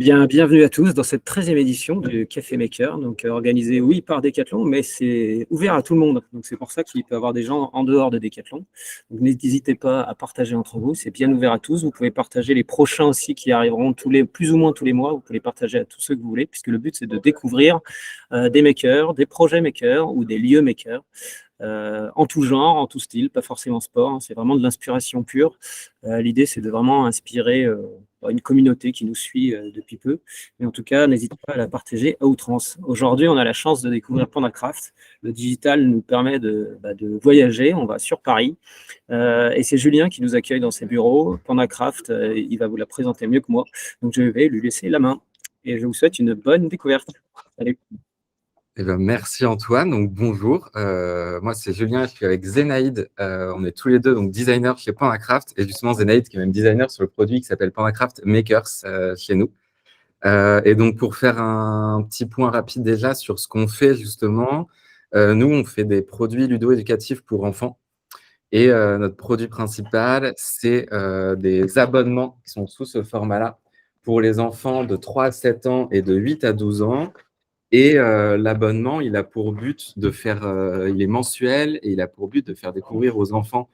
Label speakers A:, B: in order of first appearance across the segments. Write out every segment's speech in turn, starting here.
A: Bienvenue à tous dans cette 13e édition du Café Maker, donc organisée, oui, par Decathlon, mais c'est ouvert à tout le monde. Donc c'est pour ça qu'il peut y avoir des gens en dehors de Decathlon. Donc n'hésitez pas à partager entre vous, c'est bien ouvert à tous. Vous pouvez partager les prochains aussi qui arriveront plus ou moins tous les mois. Vous pouvez les partager à tous ceux que vous voulez, puisque le but c'est de découvrir des makers, des projets makers ou des lieux makers. En tout genre, en tout style, pas forcément sport, hein, c'est vraiment de l'inspiration pure. L'idée, c'est de vraiment inspirer une communauté qui nous suit depuis peu. Mais en tout cas, n'hésitez pas à la partager à outrance. Aujourd'hui, on a la chance de découvrir PandaCraft. Le digital nous permet de voyager. On va sur Paris. Et c'est Julien qui nous accueille dans ses bureaux. PandaCraft, il va vous la présenter mieux que moi. Donc, je vais lui laisser la main. Et je vous souhaite une bonne découverte. Allez.
B: Eh ben, merci Antoine, donc bonjour, moi c'est Julien, je suis avec Zenaïd, on est tous les deux donc designers chez PandaCraft et justement Zenaïd qui est même designer sur le produit qui s'appelle PandaCraft Makers chez nous. Et donc pour faire un petit point rapide déjà sur ce qu'on fait justement, nous on fait des produits ludo-éducatifs pour enfants et notre produit principal c'est des abonnements qui sont sous ce format-là pour les enfants de 3 à 7 ans et de 8 à 12 ans. Et l'abonnement, il a pour but de faire, il est mensuel et il a pour but de faire découvrir aux enfants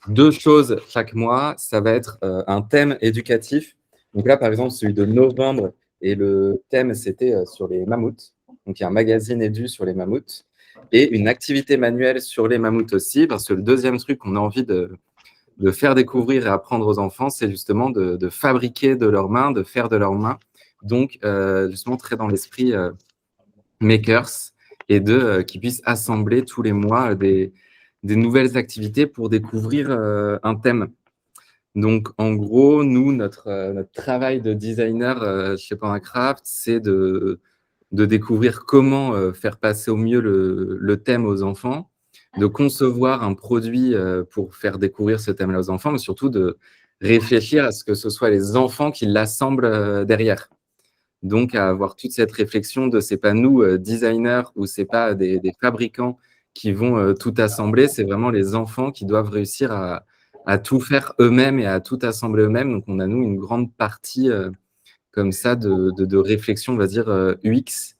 B: 2 choses chaque mois. Ça va être un thème éducatif. Donc là, par exemple, celui de novembre, et le thème, c'était sur les mammouths. Donc il y a un magazine édu sur les mammouths et une activité manuelle sur les mammouths aussi, parce que le deuxième truc qu'on a envie de faire découvrir et apprendre aux enfants, c'est justement de fabriquer de leurs mains, de faire de leurs mains. Donc, justement, très dans l'esprit makers et qu'ils puissent assembler tous les mois des nouvelles activités pour découvrir un thème. Donc, en gros, nous, notre travail de designer chez PandaCraft, c'est de découvrir comment faire passer au mieux le thème aux enfants, de concevoir un produit pour faire découvrir ce thème-là aux enfants, mais surtout de réfléchir à ce que ce soit les enfants qui l'assemblent derrière. Donc, à avoir toute cette réflexion de c'est pas nous, designers, ou c'est pas des fabricants qui vont tout assembler, c'est vraiment les enfants qui doivent réussir à tout faire eux-mêmes et à tout assembler eux-mêmes. Donc, on a, nous, une grande partie comme ça de réflexion, on va dire, UX.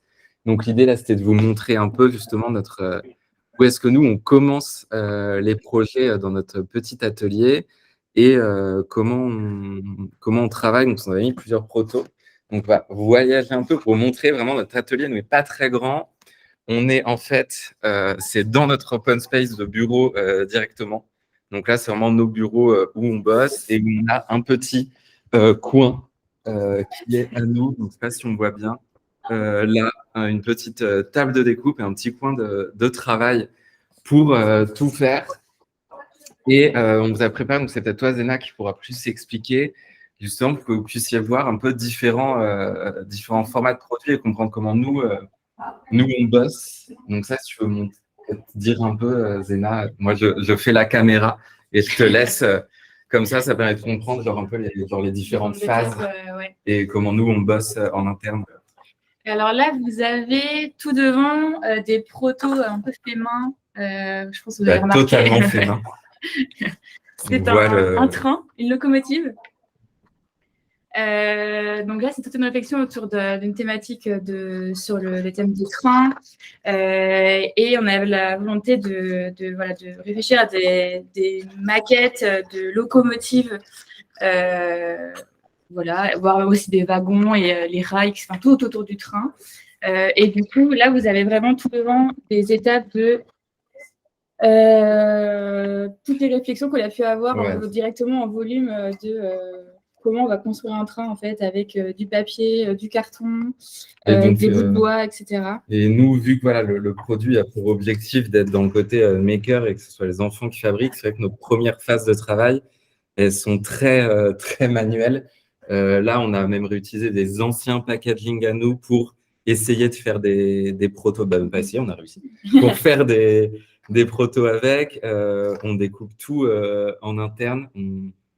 B: Donc, l'idée, là, c'était de vous montrer un peu justement où est-ce que nous, on commence les projets dans notre petit atelier et comment on travaille. Donc, on a mis plusieurs protos. Donc, on va voyager un peu pour montrer vraiment notre atelier n'est pas très grand. On est en fait, c'est dans notre open space de bureau directement. Donc là, c'est vraiment nos bureaux où on bosse et où on a un petit coin qui est à nous. Donc, je ne sais pas si on voit bien. Là, une petite table de découpe et un petit coin de travail pour tout faire. Et on vous a préparé, donc c'est peut-être toi, Zena, qui pourra plus s'expliquer, justement, pour que vous puissiez voir un peu différents formats de produits et comprendre comment nous, on bosse. Donc ça, si tu veux dire un peu, Zena, moi, je fais la caméra et je te laisse, comme ça permet de comprendre genre, un peu les différentes phases
C: ouais.
B: Et comment nous, on bosse en interne.
C: Alors là, vous avez tout devant des protos un peu fait main. Je pense que vous avez remarqué.
B: Totalement fait main.
C: C'est un train, une locomotive. Donc là, c'est toute une réflexion autour d'une thématique sur le thème du train. Et on a la volonté de réfléchir à des maquettes de locomotives. Voir aussi des wagons et les rails, enfin, tout autour du train. Et du coup, là, vous avez vraiment tout devant des étapes de toutes les réflexions qu'on a pu avoir directement en volume de comment on va construire un train en fait avec du papier, du carton, donc, des bouts de bois, etc.
B: Et nous, vu que le produit a pour objectif d'être dans le côté maker et que ce soit les enfants qui fabriquent, c'est vrai que nos premières phases de travail, elles sont très, très manuelles. Là, on a même réutilisé des anciens packaging à nous pour essayer de faire des protos. Même pas essayer, on a réussi. Pour faire des protos avec, on découpe tout en interne.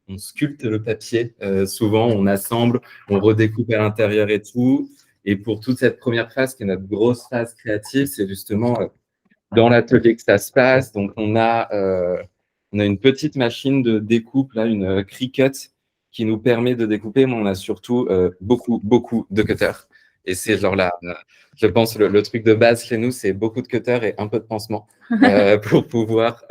B: On sculpte le papier. Souvent, on assemble, on redécoupe à l'intérieur et tout. Et pour toute cette première phase, qui est notre grosse phase créative, c'est justement dans l'atelier que ça se passe. Donc, on a une petite machine de découpe, là, une Cricut, qui nous permet de découper, mais on a surtout beaucoup de cutters. Et c'est genre là, je pense, le truc de base chez nous, c'est beaucoup de cutters et un peu de pansement pour pouvoir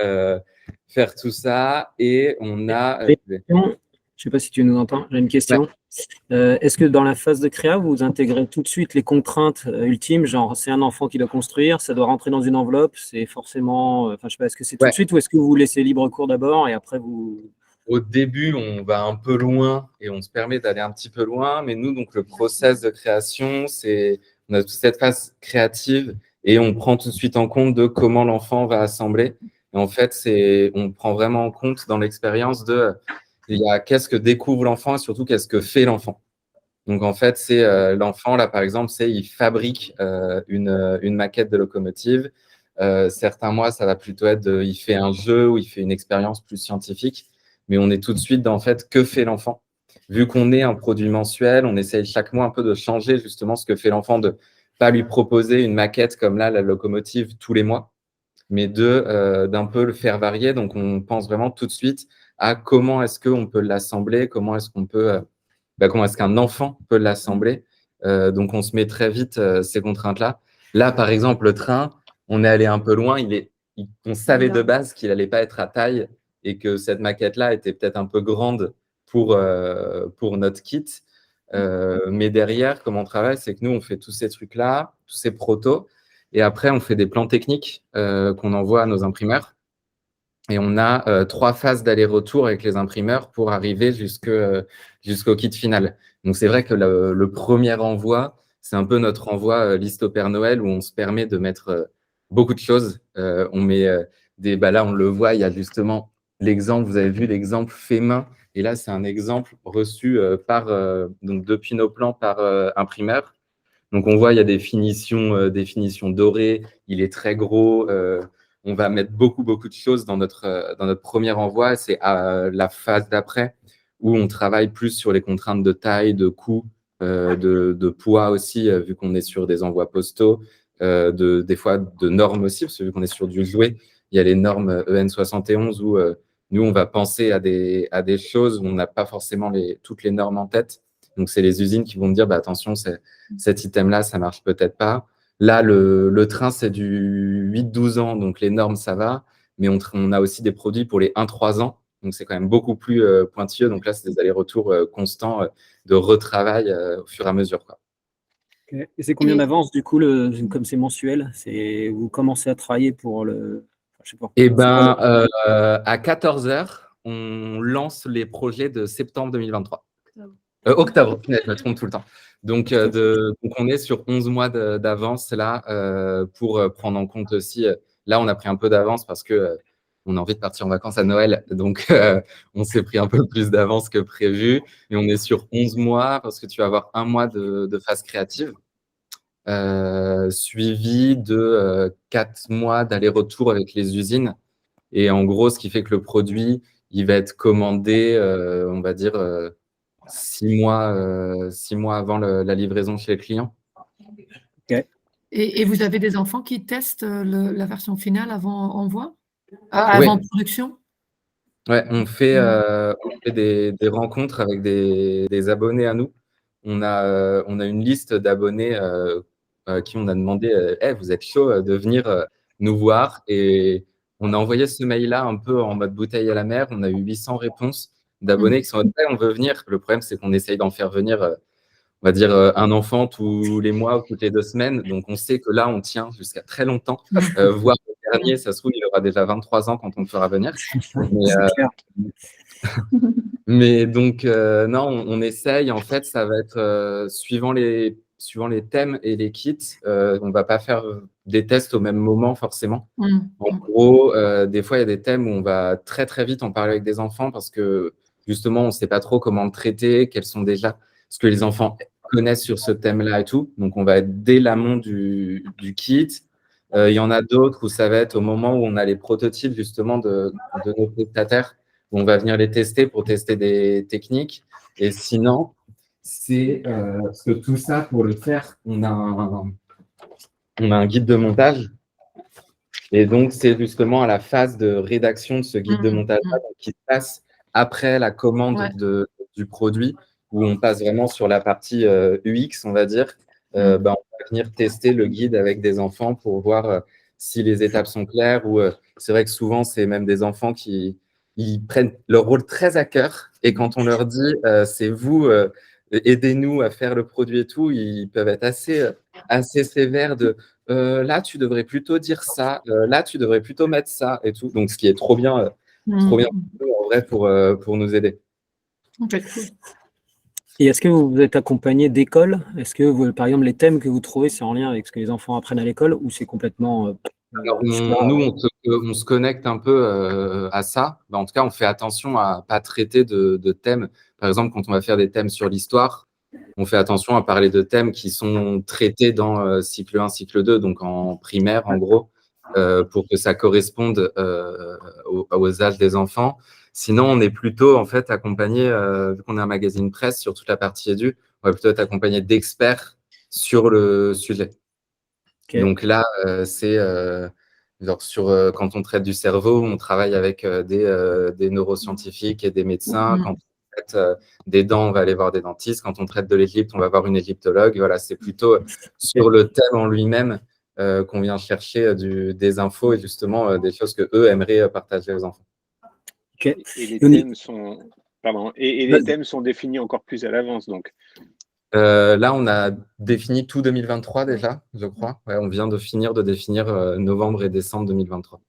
B: faire tout ça. Et on a…
A: Je ne sais pas si tu nous entends, j'ai une question. Est-ce que dans la phase de créa, vous intégrez tout de suite les contraintes ultimes, genre c'est un enfant qui doit construire, ça doit rentrer dans une enveloppe, c'est forcément… Enfin, je sais pas, est-ce que c'est tout de suite ou est-ce que vous laissez libre cours d'abord et après vous…
B: Au début, on va un peu loin et on se permet d'aller un petit peu loin. Mais nous, donc, le process de création, on a toute cette phase créative et on prend tout de suite en compte de comment l'enfant va assembler. Et en fait, on prend vraiment en compte dans l'expérience qu'est-ce que découvre l'enfant et surtout qu'est-ce que fait l'enfant. Donc, en fait, c'est l'enfant, là, par exemple, il fabrique une maquette de locomotive. Certains mois, ça va plutôt être il fait un jeu ou il fait une expérience plus scientifique. Mais on est tout de suite dans, en fait, que fait l'enfant. Vu qu'on est un produit mensuel, on essaye chaque mois un peu de changer justement ce que fait l'enfant, de ne pas lui proposer une maquette comme là, la locomotive, tous les mois, mais d'un peu le faire varier. Donc, on pense vraiment tout de suite à comment est-ce qu'on peut l'assembler, comment est-ce qu'un enfant peut l'assembler. Donc, on se met très vite ces contraintes-là. Là, par exemple, le train, on est allé un peu loin. On savait de base qu'il n'allait pas être à taille et que cette maquette-là était peut-être un peu grande pour notre kit. Mais derrière, comment on travaille, c'est que nous, on fait tous ces trucs-là, tous ces protos, et après, on fait des plans techniques qu'on envoie à nos imprimeurs. Et on a 3 phases d'aller-retour avec les imprimeurs pour arriver jusqu'au kit final. Donc, c'est vrai que le premier envoi, c'est un peu notre envoi liste au Père Noël où on se permet de mettre beaucoup de choses. On met là, on le voit, il y a justement l'exemple, vous avez vu l'exemple fait main. Et là, c'est un exemple reçu donc depuis nos plans par imprimeur. Donc, on voit, il y a des finitions dorées. Il est très gros. On va mettre beaucoup de choses dans notre premier envoi. C'est à la phase d'après où on travaille plus sur les contraintes de taille, de coût, de poids aussi, vu qu'on est sur des envois postaux, des fois de normes aussi, parce que vu qu'on est sur du jouet, il y a les normes EN71 où nous, on va penser à des choses où on n'a pas forcément toutes les normes en tête. Donc, c'est les usines qui vont me dire, attention, cet item-là, ça marche peut-être pas. Là, le train, c'est du 8-12 ans, donc les normes, ça va. Mais on a aussi des produits pour les 1-3 ans. Donc, c'est quand même beaucoup plus pointilleux. Donc là, c'est des allers-retours constants de retravail au fur et à mesure, quoi.
A: Okay. Et c'est combien d'avance, du coup, comme c'est mensuel, vous commencez à travailler pour le… Je sais pas.
B: À 14 h, on lance les projets de septembre 2023. Octobre, je me trompe tout le temps. Donc, on est sur 11 mois d'avance là pour prendre en compte aussi. Là, on a pris un peu d'avance parce qu'on a envie de partir en vacances à Noël. Donc, on s'est pris un peu plus d'avance que prévu. Et on est sur 11 mois parce que tu vas avoir 1 mois de phase créative suivi de 4 mois d'aller-retour avec les usines. Et en gros, ce qui fait que le produit, il va être commandé, on va dire… 6 mois avant la livraison chez le client.
A: Okay.
D: Et vous avez des enfants qui testent la version finale avant envoi, avant production?
B: Ouais, on fait des rencontres avec des abonnés à nous. On a une liste d'abonnés qui on a demandé hey, vous êtes chaud de venir nous voir. Et on a envoyé ce mail-là un peu en mode bouteille à la mer. On a eu 800 réponses d'abonnés qui sont en mode hey, on veut venir. Le problème, c'est qu'on essaye d'en faire venir, on va dire, un enfant tous les mois ou toutes les 2 semaines. Donc, on sait que là, on tient jusqu'à très longtemps. Voire le dernier, ça se trouve, il aura déjà 23 ans quand on le fera venir. Mais donc, non, on essaye. En fait, ça va être suivant les thèmes et les kits. On ne va pas faire des tests au même moment, forcément. En gros, des fois, il y a des thèmes où on va très, très vite en parler avec des enfants parce que, justement, on ne sait pas trop comment le traiter, quels sont déjà ce que les enfants connaissent sur ce thème-là et tout. Donc, on va être dès l'amont du kit. Il y en a d'autres où ça va être au moment où on a les prototypes, justement, de nos prestataires. On va venir les tester pour tester des techniques. Et sinon, c'est parce que tout ça, pour le faire, on a un guide de montage. Et donc, c'est justement à la phase de rédaction de ce guide de montage qui se passe après la commande de du produit, où on passe vraiment sur la partie UX, on va dire, on va venir tester le guide avec des enfants pour voir si les étapes sont claires. Ou c'est vrai que souvent, c'est même des enfants qui ils prennent leur rôle très à cœur. Et quand on leur dit, c'est vous, aidez-nous à faire le produit et tout, ils peuvent être assez sévères de là, tu devrais plutôt dire ça, là, tu devrais plutôt mettre ça et tout. Donc, ce qui est trop bien en vrai pour nous aider.
D: Ok, cool.
A: Et est-ce que vous êtes accompagné d'écoles? Est-ce que, par exemple, les thèmes que vous trouvez, c'est en lien avec ce que les enfants apprennent à l'école ou c'est complètement…
B: Alors, on se connecte un peu à ça. En tout cas, on fait attention à ne pas traiter de thèmes. Par exemple, quand on va faire des thèmes sur l'histoire, on fait attention à parler de thèmes qui sont traités dans cycle 1, cycle 2, donc en primaire, en gros, pour que ça corresponde aux âges des enfants. Sinon, on est plutôt en fait accompagné, vu qu'on est un magazine presse sur toute la partie édu, on va plutôt être accompagné d'experts sur le sujet.
A: Okay.
B: Donc là, c'est quand on traite du cerveau, on travaille avec des neuroscientifiques et des médecins. Quand on traite des dents, on va aller voir des dentistes. Quand on traite de l'Égypte, on va voir une égyptologue. Voilà, c'est plutôt sur le thème en lui-même qu'on vient chercher des infos et justement des choses que eux aimeraient partager aux enfants.
A: Okay.
E: Et les thèmes sont, les thèmes sont définis encore plus à l'avance, donc.
B: Là, on a défini tout 2023 déjà, je crois. Ouais, on vient de finir de définir novembre et décembre 2023.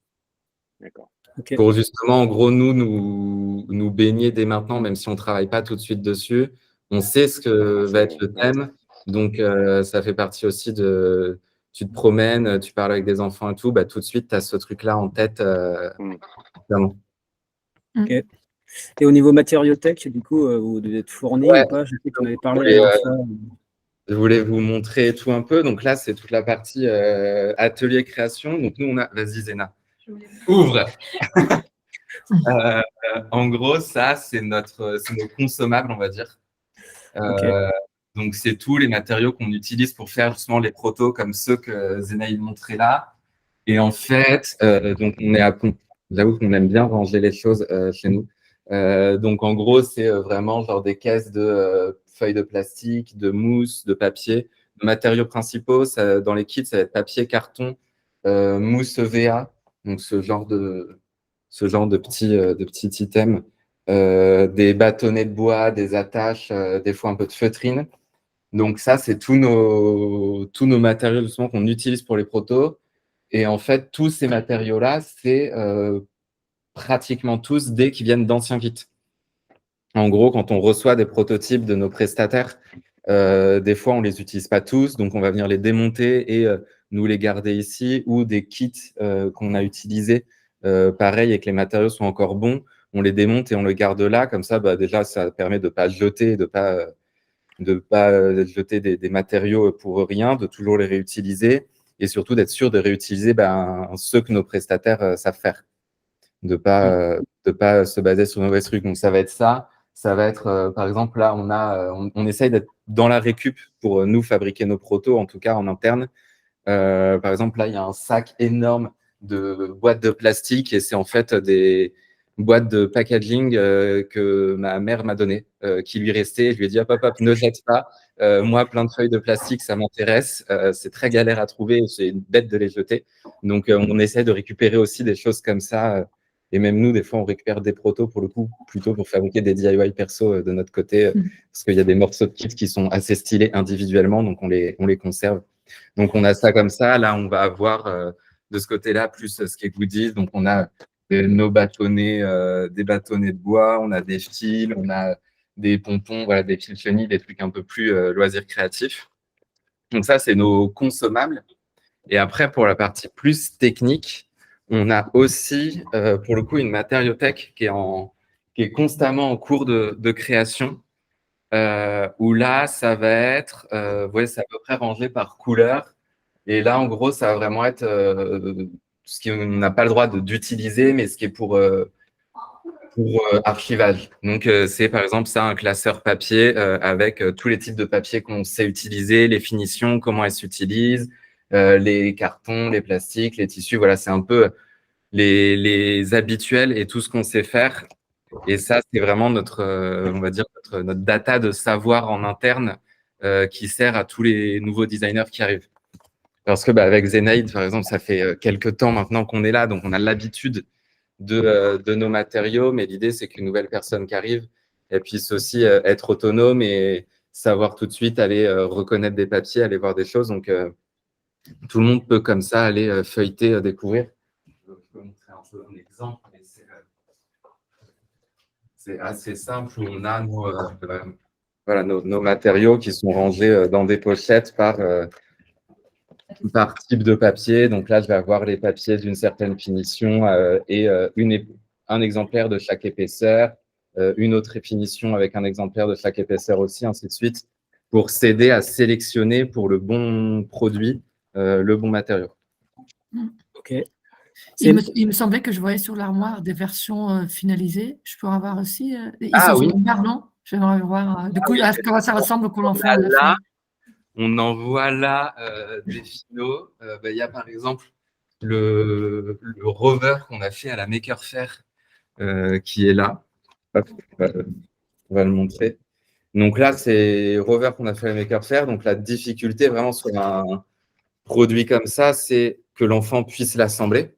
E: D'accord.
A: Okay.
B: Pour justement, en gros, nous baigner dès maintenant, même si on ne travaille pas tout de suite dessus. On sait ce que va être le thème. Donc, ça fait partie aussi de… Tu te promènes, tu parles avec des enfants et tout. Bah, tout de suite, tu as ce truc-là en tête. Clairement.
A: Okay. Et au niveau matériothèque, du coup, vous devez être fourni ou pas? Je sais qu'on avait parlé la fois.
B: Je voulais vous montrer tout un peu. Donc là, c'est toute la partie atelier création. Donc nous, on a… Vas-y, Zéna. Ouvre. En gros, ça, c'est nos consommables, on va dire.
A: Okay.
B: Donc, c'est tous les matériaux qu'on utilise pour faire justement les protos comme ceux que Zénaïd montrait là. Et en fait, donc on est à… J'avoue qu'on aime bien ranger les choses chez nous. Donc, en gros, c'est vraiment genre des caisses de feuilles de plastique, de mousse, de papier. Nos matériaux principaux, dans les kits, ça va être papier, carton, mousse EVA, donc ce genre de petits items, des bâtonnets de bois, des attaches, des fois un peu de feutrine. Donc ça, c'est tous nos matériaux justement qu'on utilise pour les protos. Et en fait, tous ces matériaux-là, c'est pratiquement tous des qui viennent d'anciens kits. En gros, quand on reçoit des prototypes de nos prestataires, des fois, on ne les utilise pas tous, donc on va venir les démonter et nous les garder ici, ou des kits qu'on a utilisés, pareil, et que les matériaux sont encore bons, on les démonte et on le garde là. Comme ça, bah, déjà, ça permet de ne pas jeter, de pas jeter des matériaux pour rien, de toujours les réutiliser et surtout d'être sûr de réutiliser ceux que nos prestataires savent faire, de pas se baser sur nos mauvais trucs. Donc, ça va être ça. Ça va être, par exemple, là, on essaye d'être dans la récup pour nous fabriquer nos protos, en tout cas en interne. Par exemple, là, il y a un sac énorme de boîtes de plastique et c'est en fait des boîtes de packaging que ma mère m'a donné, qui lui restait. Je lui ai dit, hop, ne jette pas. Moi, plein de feuilles de plastique, ça m'intéresse. C'est très galère à trouver, c'est une bête de les jeter. Donc, on essaie de récupérer aussi des choses comme ça. Et même nous, des fois, on récupère des protos pour le coup, plutôt pour fabriquer des DIY perso de notre côté, parce qu'il y a des morceaux de kit qui sont assez stylés individuellement, donc on les conserve. Donc, on a ça comme ça. Là, on va avoir de ce côté-là plus ce qui est goodies. Donc, on a nos bâtonnets, des bâtonnets de bois, on a des fils, on a des pompons, voilà, des fils chenilles, des trucs un peu plus loisirs créatifs. Donc, ça, c'est nos consommables. Et après, pour la partie plus technique, on a aussi, pour le coup, une matériothèque qui est constamment en cours de création. Où là, ça va être, c'est à peu près rangé par couleur. Et là, en gros, ça va vraiment être ce qu'on n'a pas le droit d'utiliser, mais ce qui est pour archivage. Donc, c'est par exemple ça, un classeur papier avec tous les types de papier qu'on sait utiliser, les finitions, comment elles s'utilisent, les cartons, les plastiques, les tissus. Voilà, c'est un peu les habituels et tout ce qu'on sait faire. Et ça, c'est vraiment on va dire, notre data de savoir en interne qui sert à tous les nouveaux designers qui arrivent. Parce que avec Zenaïd, par exemple, ça fait quelques temps maintenant qu'on est là, donc on a l'habitude de nos matériaux, mais l'idée, c'est qu'une nouvelle personne qui arrive, elle puisse aussi être autonome et savoir tout de suite aller reconnaître des papiers, aller voir des choses. Donc, tout le monde peut comme ça aller feuilleter, découvrir. Je peux montrer un peu un exemple, mais c'est assez simple où on a nos matériaux qui sont rangés dans des pochettes par type de papier. Donc là, je vais avoir les papiers d'une certaine finition et un exemplaire de chaque épaisseur, une autre finition avec un exemplaire de chaque épaisseur aussi, ainsi de suite, pour s'aider à sélectionner pour le bon produit, le bon matériau.
A: Ok.
D: Il me semblait que je voyais sur l'armoire des versions finalisées. Je peux en avoir aussi. Ils sont
B: oui.
D: super, non? J'aimerais voir. Du coup, à comment ça ressemble quand l'enfant l'a fait.
B: On en voit là des finaux. Il y a par exemple le rover qu'on a fait à la Maker Faire qui est là. Hop, on va le montrer. Donc là, c'est rover qu'on a fait à la Maker Faire. Donc la difficulté vraiment sur un produit comme ça, c'est que l'enfant puisse l'assembler,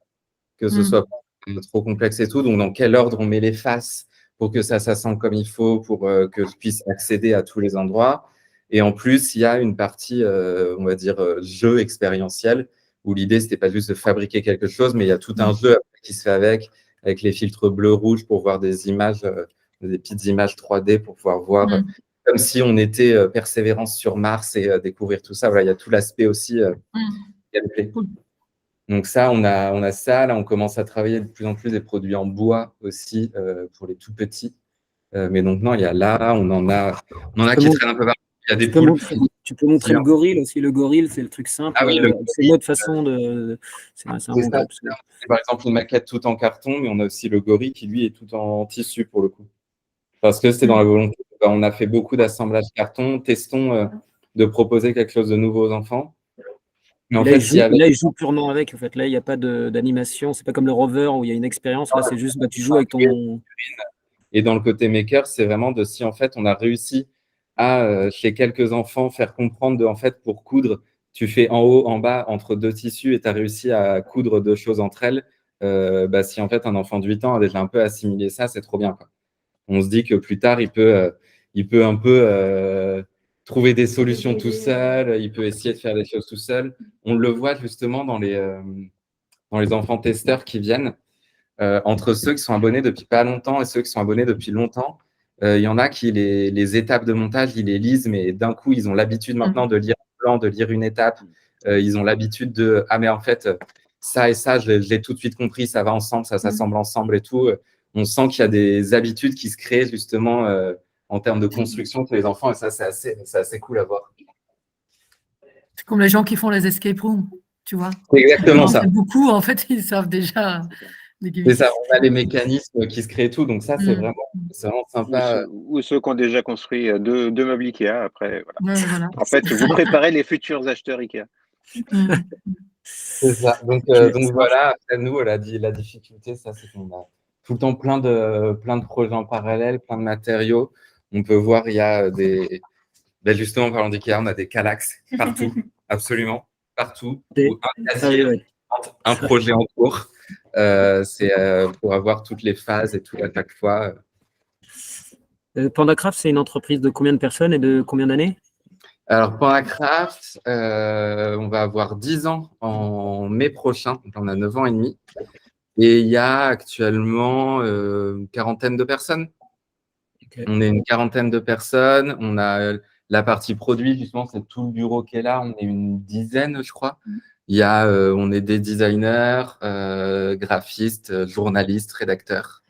B: que ce soit pas trop complexe et tout. Donc dans quel ordre on met les faces pour que ça s'assemble comme il faut, pour que je puisse accéder à tous les endroits. Et en plus, il y a une partie, on va dire, jeu expérientiel, où l'idée, c'était pas juste de fabriquer quelque chose, mais il y a tout un jeu qui se fait avec les filtres bleu-rouge pour voir des images, des petites images 3D pour pouvoir voir, comme si on était Persévérance sur Mars et découvrir tout ça. Voilà, il y a tout l'aspect aussi gameplay. Donc ça, on a ça. Là, on commence à travailler de plus en plus des produits en bois aussi pour les tout petits. Mais donc, non, il y a là, on en a qui traînent un peu partout. Il y a des poules.
A: Tu peux montrer le gorille aussi. Le gorille, c'est le truc simple.
B: Ah oui,
A: c'est notre façon de. C'est un bon groupe.
B: C'est par exemple une maquette tout en carton, mais on a aussi le gorille qui, lui, est tout en tissu pour le coup. Parce que c'est dans la volonté. On a fait beaucoup d'assemblages carton. Testons de proposer quelque chose de nouveau aux enfants. Mais en
A: là,
B: fait,
A: il joue purement avec. En fait, là, il n'y a pas d'animation. C'est pas comme le rover où il y a une expérience. Là, c'est juste tu joues avec ton.
B: Et dans le côté maker, c'est vraiment de si en fait on a réussi à, chez quelques enfants, faire comprendre en fait, pour coudre, tu fais en haut, en bas, entre deux tissus et tu as réussi à coudre deux choses entre elles. Si en fait un enfant de 8 ans a déjà un peu assimilé ça, c'est trop bien, quoi. On se dit que plus tard, il peut un peu trouver des solutions tout seul, il peut essayer de faire des choses tout seul. On le voit justement dans les enfants testeurs qui viennent. Entre ceux qui sont abonnés depuis pas longtemps et ceux qui sont abonnés depuis longtemps, il y en a qui, les étapes de montage, ils les lisent, mais d'un coup, ils ont l'habitude maintenant de lire un plan, de lire une étape. Ils ont l'habitude de « Ah, mais en fait, ça et ça, je l'ai tout de suite compris, ça va ensemble, ça s'assemble ensemble et tout. » On sent qu'il y a des habitudes qui se créent justement en termes de construction pour les enfants et ça, c'est assez cool à voir.
D: C'est comme les gens qui font les escape rooms, tu vois.
B: C'est exactement ça.
D: Beaucoup, en fait, ils savent déjà.
B: C'est ça, on a les mécanismes qui se créent tout, donc ça, c'est vraiment sympa.
E: Ou ceux qui ont déjà construit deux meubles Ikea, après, voilà.
D: Ouais, voilà.
E: En fait, vous préparez les futurs acheteurs Ikea.
B: C'est ça, donc voilà, après nous, la difficulté, ça, c'est qu'on a tout le temps plein de projets en parallèle, plein de matériaux. On peut voir, il y a justement, en parlant d'Ikea, on a des Kallax partout, absolument, partout. Un projet en cours. C'est pour avoir toutes les phases et tout à chaque fois.
A: PandaCraft, c'est une entreprise de combien de personnes et de combien d'années?
B: Alors, PandaCraft, on va avoir 10 ans en mai prochain, donc on a 9 ans et demi. Et il y a actuellement une quarantaine de personnes. Okay. On est une quarantaine de personnes. On a la partie produit, justement, c'est tout le bureau qui est là. On est une dizaine, je crois. Il y a, on est des designers, graphistes, journalistes, rédacteurs.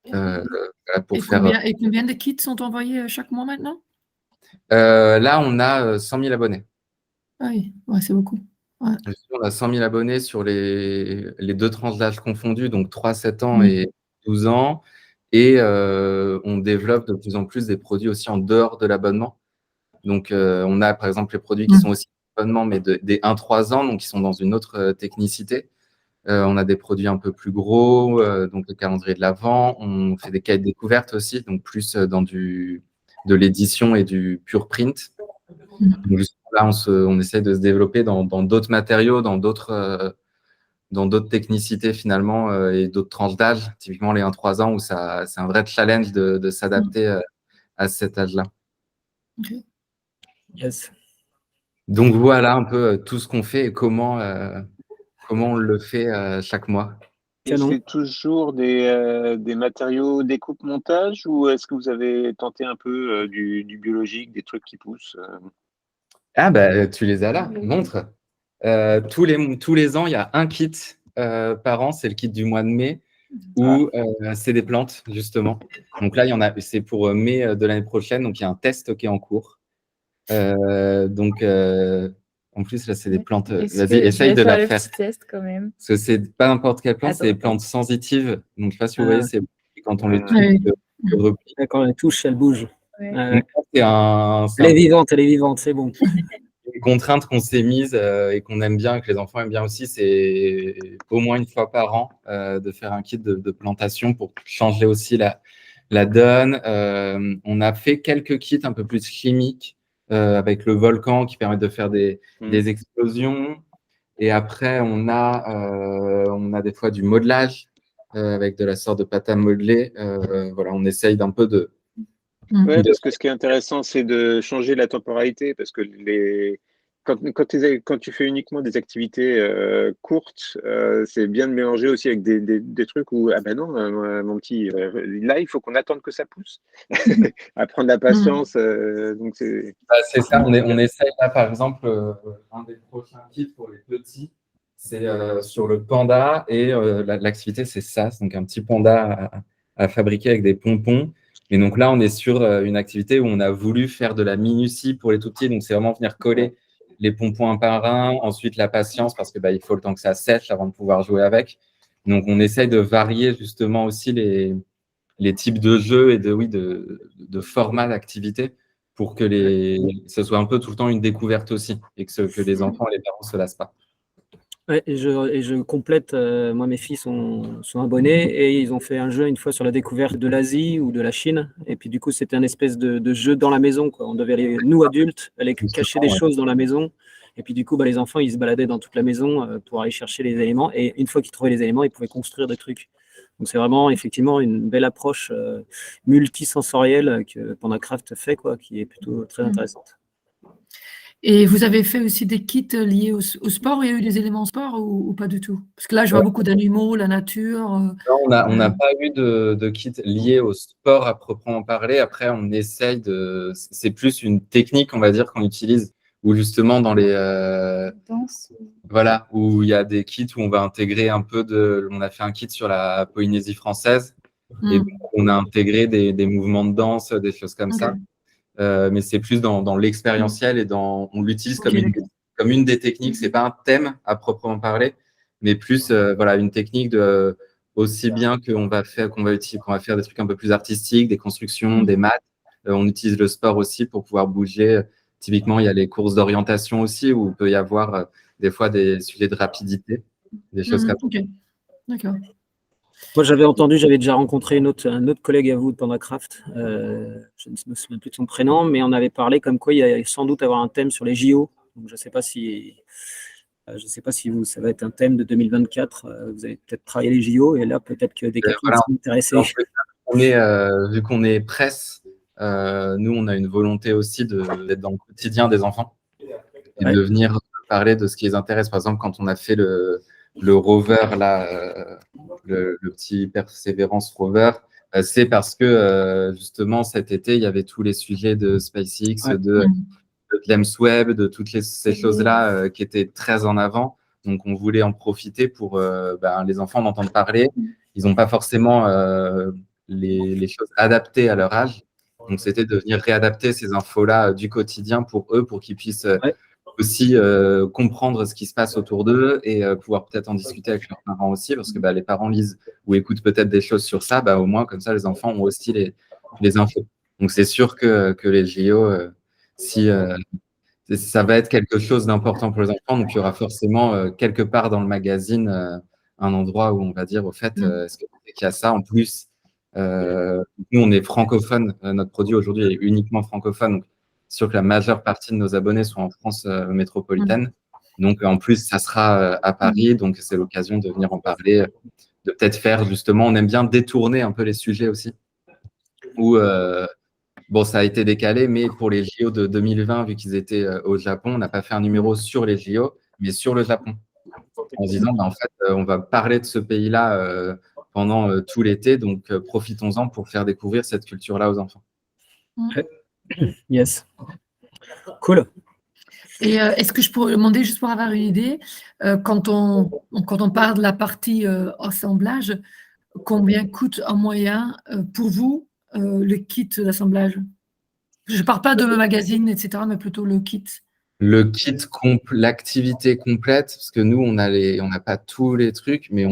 D: Et combien de kits sont envoyés chaque mois maintenant?
B: Là, on a 100 000 abonnés.
D: Ah oui, ouais, c'est beaucoup. Ouais.
B: On a 100 000 abonnés sur les deux tranches d'âge confondues, donc 3, 7 ans et 12 ans. Et on développe de plus en plus des produits aussi en dehors de l'abonnement. Donc, on a par exemple les produits qui sont aussi abonnement, mais des 1-3 ans, donc qui sont dans une autre technicité. On a des produits un peu plus gros, donc le calendrier de l'Avent. On fait des cahiers de découverte aussi, donc plus de l'édition et du pure print. Donc justement, là, on essaie de se développer dans d'autres matériaux, dans d'autres technicités finalement et d'autres tranches d'âge, typiquement les 1-3 ans, où c'est un vrai challenge de s'adapter à cet âge-là.
D: Ok.
A: Yes.
B: Donc voilà un peu tout ce qu'on fait et comment on le fait chaque mois.
E: Et
A: Canon.
E: c'est toujours des matériaux découpe-montage ou est-ce que vous avez tenté un peu du biologique, des trucs qui poussent
B: Ah bah tu les as là, montre. Tous les ans, il y a un kit par an, c'est le kit du mois de mai, où c'est des plantes, justement. Donc là, c'est pour mai de l'année prochaine, donc il y a un test qui est en cours. En plus, là, c'est des plantes. Vas-y, essaye de la faire.
C: Test quand même.
B: Parce que c'est pas n'importe quelle plante,
C: Attends,
B: c'est des plantes sensitives. Donc, je sais pas si vous voyez, c'est quand on les touche,
D: Oui.
B: le repli.
A: Quand on les touche, elles bougent.
C: Ouais.
B: Donc, c'est
A: Elle est vivante, c'est bon.
B: une contrainte qu'on s'est mise et qu'on aime bien, que les enfants aiment bien aussi, c'est au moins une fois par an de faire un kit de plantation pour changer aussi la donne. On a fait quelques kits un peu plus chimiques avec le volcan qui permet de faire des explosions. Et après, on a des fois du modelage avec de la sorte de pâte à modeler. Voilà, on essaye d'un peu de…
E: Ouais, parce que ce qui est intéressant, c'est de changer la temporalité, parce que quand tu fais uniquement des activités courtes, c'est bien de mélanger aussi avec des trucs où, ah ben non, mon petit, là, il faut qu'on attende que ça pousse, à prendre la patience. Donc
B: c'est ça, on essaye là, par exemple, un des prochains kits pour les petits, c'est sur le panda, et l'activité, c'est ça, donc un petit panda à fabriquer avec des pompons. Et donc là, on est sur une activité où on a voulu faire de la minutie pour les tout petits. Donc, c'est vraiment venir coller les pompons un par un. Ensuite, la patience, parce que il faut le temps que ça sèche avant de pouvoir jouer avec. Donc, on essaye de varier justement aussi les types de jeux et de formats d'activité pour que ce soit un peu tout le temps une découverte aussi et que les enfants et les parents ne se lassent pas.
A: Ouais, et je complète, moi mes filles sont abonnées et ils ont fait un jeu une fois sur la découverte de l'Asie ou de la Chine. Et puis du coup, c'était un espèce de jeu dans la maison, quoi. On devait nous adultes, aller cacher des choses dans la maison. Et puis du coup, les enfants, ils se baladaient dans toute la maison pour aller chercher les éléments. Et une fois qu'ils trouvaient les éléments, ils pouvaient construire des trucs. Donc c'est vraiment effectivement une belle approche multisensorielle que PandaCraft fait, quoi, qui est plutôt très intéressante.
D: Et vous avez fait aussi des kits liés au sport? Il y a eu des éléments sport ou pas du tout? Parce que là, je vois beaucoup d'animaux, la nature.
B: Non, on n'a pas eu de kit lié au sport à proprement parler. Après, on essaye c'est plus une technique, on va dire, qu'on utilise, où justement dans les…
C: Danse.
B: Voilà, où il y a des kits où on va intégrer un peu on a fait un kit sur la Polynésie française, et donc on a intégré des mouvements de danse, des choses comme ça. Mais c'est plus dans l'expérientiel et on l'utilise comme une des techniques. C'est pas un thème à proprement parler, mais plus une technique aussi bien qu'on va faire des trucs un peu plus artistiques, des constructions, des maths. On utilise le sport aussi pour pouvoir bouger. Typiquement, il y a les courses d'orientation aussi où il peut y avoir des fois des sujets de rapidité, des choses comme ça.
D: Ok, d'accord.
A: Moi, j'avais déjà rencontré un autre collègue à vous de PandaCraft. Je ne me souviens plus de son prénom, mais on avait parlé comme quoi il y a sans doute avoir un thème sur les JO. Donc, je ne sais pas si ça va être un thème de 2024. Vous allez peut-être travailler les JO et là, peut-être que des capteurs sont intéressés.
B: Vu qu'on est presse, nous, on a une volonté aussi d'être dans le quotidien des enfants et de venir parler de ce qui les intéresse. Par exemple, quand on a fait le rover, là, le petit Perseverance rover, c'est parce que justement cet été, il y avait tous les sujets de SpaceX, de James Webb, de toutes ces choses-là qui étaient très en avant. Donc, on voulait en profiter pour les enfants d'entendre parler. Ils n'ont pas forcément les choses adaptées à leur âge. Donc, c'était de venir réadapter ces infos-là du quotidien pour eux, pour qu'ils puissent aussi comprendre ce qui se passe autour d'eux et pouvoir peut-être en discuter avec leurs parents aussi, parce que les parents lisent ou écoutent peut-être des choses sur ça, au moins comme ça les enfants ont aussi les infos. Donc c'est sûr que les JO, ça va être quelque chose d'important pour les enfants, donc il y aura forcément quelque part dans le magazine un endroit où on va dire, au fait, est-ce qu'il y a ça en plus? Nous, on est francophone. Notre produit aujourd'hui est uniquement francophone. Donc, c'est sûr que la majeure partie de nos abonnés sont en France métropolitaine. Donc, en plus, ça sera à Paris. Donc, c'est l'occasion de venir en parler, de peut-être faire justement. On aime bien détourner un peu les sujets aussi. Où, bon, ça a été décalé, mais pour les JO de 2020, vu qu'ils étaient au Japon, on n'a pas fait un numéro sur les JO, mais sur le Japon. En se disant, en fait, on va parler de ce pays-là pendant tout l'été, donc profitons-en pour faire découvrir cette culture-là aux enfants.
A: Yes. Cool.
D: Et est-ce que je pourrais demander, juste pour avoir une idée, quand on parle de la partie assemblage, combien coûte en moyen pour vous le kit d'assemblage? Je ne parle pas de magazine, etc., mais plutôt le kit.
B: Le kit, l'activité complète, parce que nous, on n'a pas tous les trucs, mais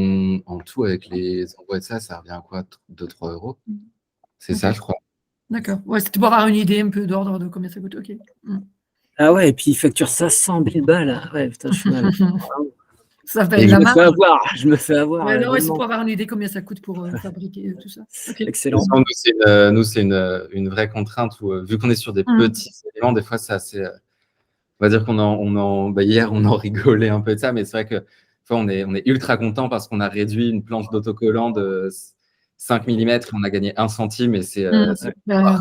B: en tout, avec les envois de ça revient à quoi? 2-3 euros. C'est ça, je crois.
D: D'accord. Ouais, c'était pour avoir une idée un peu d'ordre de combien ça coûte. OK.
A: Ah ouais, et puis il facture ça 100 000 balles. Ouais, putain, je suis mal.
D: Ça fait
A: Et
D: de la marge.
A: je me fais avoir.
D: Ouais, non, c'est pour avoir une idée combien ça coûte pour fabriquer tout ça. Okay.
A: Excellent.
B: Nous, c'est une vraie contrainte où, vu qu'on est sur des petits éléments, des fois, c'est assez. On va dire hier, on en rigolait un peu de ça, mais c'est vrai que on est ultra content parce qu'on a réduit une planche d'autocollant de 5 mm et on a gagné 1 centime. Et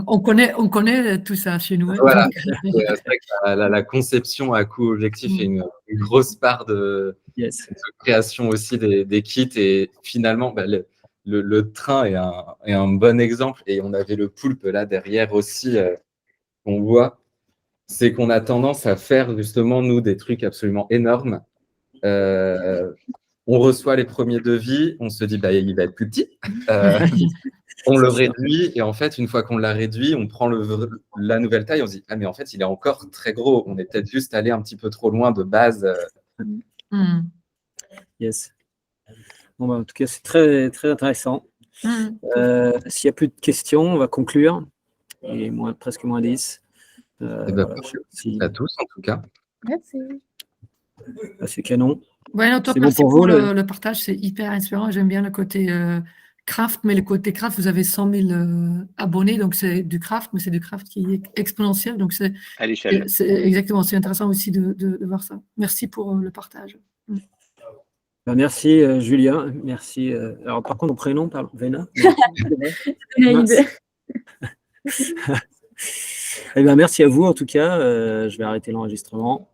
D: on connaît tout ça chez nous.
B: Voilà. C'est vrai que la conception à coût objectif est une grosse part de création aussi des kits. Et finalement, le train est un bon exemple. Et on avait le poulpe là derrière aussi, on voit. C'est qu'on a tendance à faire justement, nous, des trucs absolument énormes. On reçoit les premiers devis, on se dit, il va être plus petit. On le réduit et en fait, une fois qu'on l'a réduit, on prend la nouvelle taille, on se dit, mais en fait, il est encore très gros. On est peut-être juste allé un petit peu trop loin de base.
A: Yes. Bon, en tout cas, c'est très, très intéressant. S'il n'y a plus de questions, on va conclure. Il est presque moins 10.
B: Merci à tous, en tout cas.
C: Merci.
A: C'est canon.
D: Ouais, non,
A: c'est
D: merci
A: bon pour vous,
D: le partage, c'est hyper inspirant. J'aime bien le côté craft, mais le côté craft, vous avez 100 000 abonnés, donc c'est du craft, mais c'est du craft qui est exponentiel. Donc
E: à l'échelle.
D: Exactement, c'est intéressant aussi de voir ça. Merci pour le partage.
A: Merci Julien, merci. Alors par contre, mon prénom, Vena. Eh bien, merci à vous en tout cas. Je vais arrêter l'enregistrement.